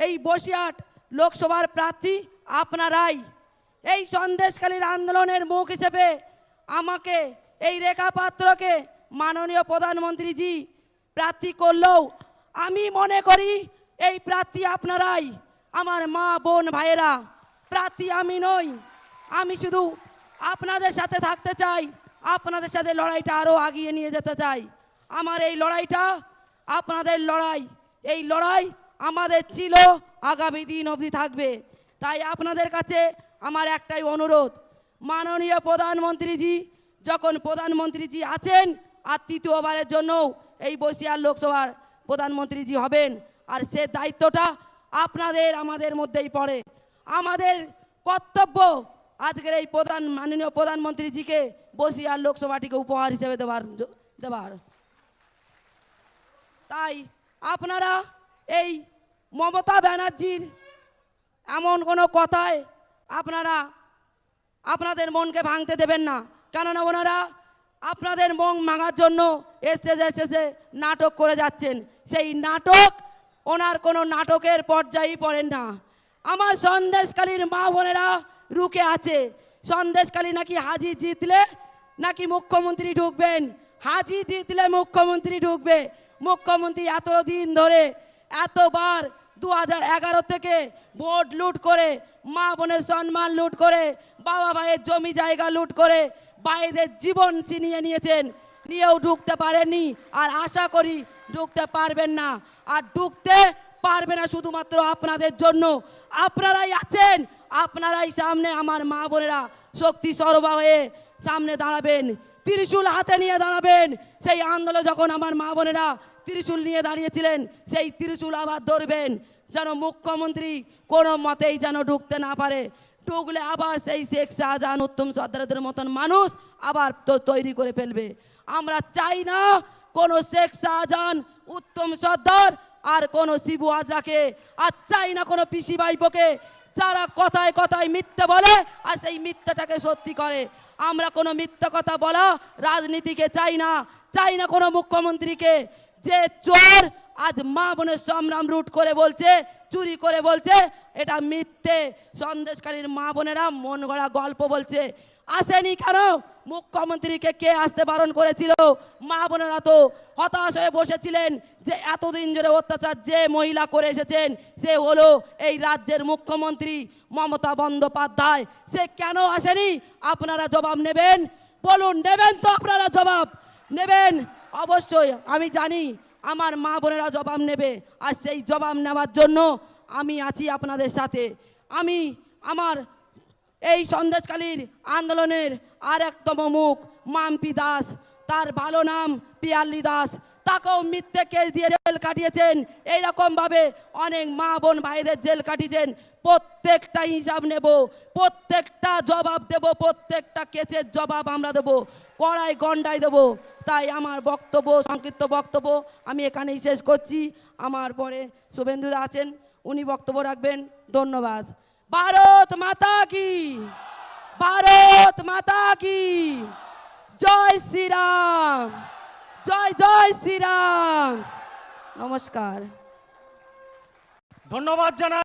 এই বসিরহাট লোকসভার প্রার্থী আপনারাই। এই সন্দেশখালীর আন্দোলনের মুখ হিসেবে আমাকে এই রেখা পাত্রকে মাননীয় প্রধানমন্ত্রীজি প্রার্থী করলেও আমি মনে করি এই প্রার্থী আপনারাই। আমার মা বোন ভাইয়েরা, প্রার্থী আমি নই। আমি শুধু আপনাদের সাথে থাকতে চাই, আপনাদের সাথে লড়াইটা আরও এগিয়ে নিয়ে যেতে চাই। আমার এই লড়াইটা আপনাদের লড়াই, এই লড়াই আমাদের ছিল, আগামী দিন অবধি থাকবে। তাই আপনাদের কাছে আমার একটাই অনুরোধ, মাননীয় প্রধানমন্ত্রীজি যখন প্রধানমন্ত্রীজি আছেন আর তৃতীয়বারের জন্য এই বসিরহাট লোকসভার প্রধানমন্ত্রীজি হবেন, আর সে দায়িত্বটা আপনাদের আমাদের মধ্যেই পড়ে। আমাদের কর্তব্য আজকের এই মাননীয় প্রধানমন্ত্রীজিকে বসিরহাট লোকসভাটিকে উপহার হিসেবে দেবার। তাই আপনারা এই মমতা ব্যানার্জির এমন কোনো কথায় আপনারা আপনাদের মনকে ভাঙতে দেবেন না, কেননা ওনারা আপনাদের মন ভাঙার জন্য স্টেজে নাটক করে যাচ্ছেন। সেই নাটক ওনার কোনো নাটকের পর্যায়েই পড়েন না। আমার সন্দেশখালীর মা বোনেরা রুখে আছে। সন্দেশখালী নাকি হাজি জিতলে নাকি মুখ্যমন্ত্রী ঢুকবেন, হাজি জিতলে মুখ্যমন্ত্রী ঢুকবে। মুখ্যমন্ত্রী এতদিন ধরে এতবার 2011 থেকে ভোট লুট করে, মা বোনের সম্মান লুট করে, বাবা ভাইয়ের জমি জায়গা লুট করে ভাইদের জীবন ছিনিয়ে নিয়েছেন, নিয়েও ঢুকতে পারেননি। আর আশা করি ঢুকতে পারবেন না, আর ঢুকতে পারবে না শুধুমাত্র আপনাদের জন্য। আপনারাই আছেন, আপনারাই সামনে আমার মা বোনেরা শক্তি সরবরাহ হয়ে সামনে দাঁড়াবেন, ত্রিশূল হাতে নিয়ে দাঁড়াবেন। সেই আন্দোলনে যখন আমার মা বোনেরা ত্রিশূল নিয়ে দাঁড়িয়েছিলেন, সেই ত্রিশূল আবার ধরবেন, যেন মুখ্যমন্ত্রী কোনো মতেই যেন ঢুকতে না পারে। ঢুকলে আবার সেই শেখ শাহজাহান, উত্তম সর্দারদের মতন মানুষ আবার তৈরি করে ফেলবে। আমরা চাই না কোনো শেখ শাহজাহান, উত্তম সর্দার আর কোনো শিবু হাজরাকে, আর চাই না কোনো পিসি ভাইপোকে, যারা কথায় কথায় মিথ্যে বলে আর সেই মিথ্যাটাকে সত্যি করে। আমরা কোনো মিথ্যা কথা বলা রাজনীতিকে চাই না, চাই না কোনো মুখ্যমন্ত্রীকে। যে চোর আজ মা বোনের সংগ্রাম লুট করে বলছে, চুরি করে বলছে, এটা মিথ্যে। সন্দেশখালীর মা বোনেরা মন গড়া গল্প বলছে। আসেনি কেন? মুখ্যমন্ত্রীকে কে আসতে বারণ করেছিল? মা বোনেরা তো হতাশ হয়ে বসেছিলেন যে এতদিন ধরে অত্যাচার যে মহিলা করে এসেছেন সে হলো এই রাজ্যের মুখ্যমন্ত্রী মমতা বন্দ্যোপাধ্যায়। সে কেন আসেনি? আপনারা জবাব নেবেন, বলুন, নেবেন তো? আপনারা জবাব নেবেন অবশ্যই, আমি জানি আমার মা বোনেরা জবাব নেবে। আর সেই জবাব নেওয়ার জন্য আমি আছি আপনাদের সাথে। আমি আমার এই সন্দেশখালীর আন্দোলনের আর একতম মুখ মাম্পি দাস, তার ভালো নাম পিয়াল্লি দাস, তাকেও মিথ্যে কেস দিয়ে জেল কাটিয়েছেন। এইরকমভাবে অনেক মা বোন ভাইদের জেল কাটিয়েছেন। প্রত্যেকটা হিসাব নেব, প্রত্যেকটা জবাব দেব, প্রত্যেকটা কেসের জবাব আমরা দেব, কড়াই গন্ডায় দেব। তাই আমার বক্তব্য, সংক্ষিপ্ত বক্তব্য আমি এখানেই শেষ করছি। আমার পরে শুভেন্দুদা আছেন, উনি বক্তব্য রাখবেন। ধন্যবাদ। ভারত মাতা কি, ভারত মাতা কি, জয় শ্রীরাম, জয় জয় শ্রীরাম। নমস্কার, ধন্যবাদ জানাই।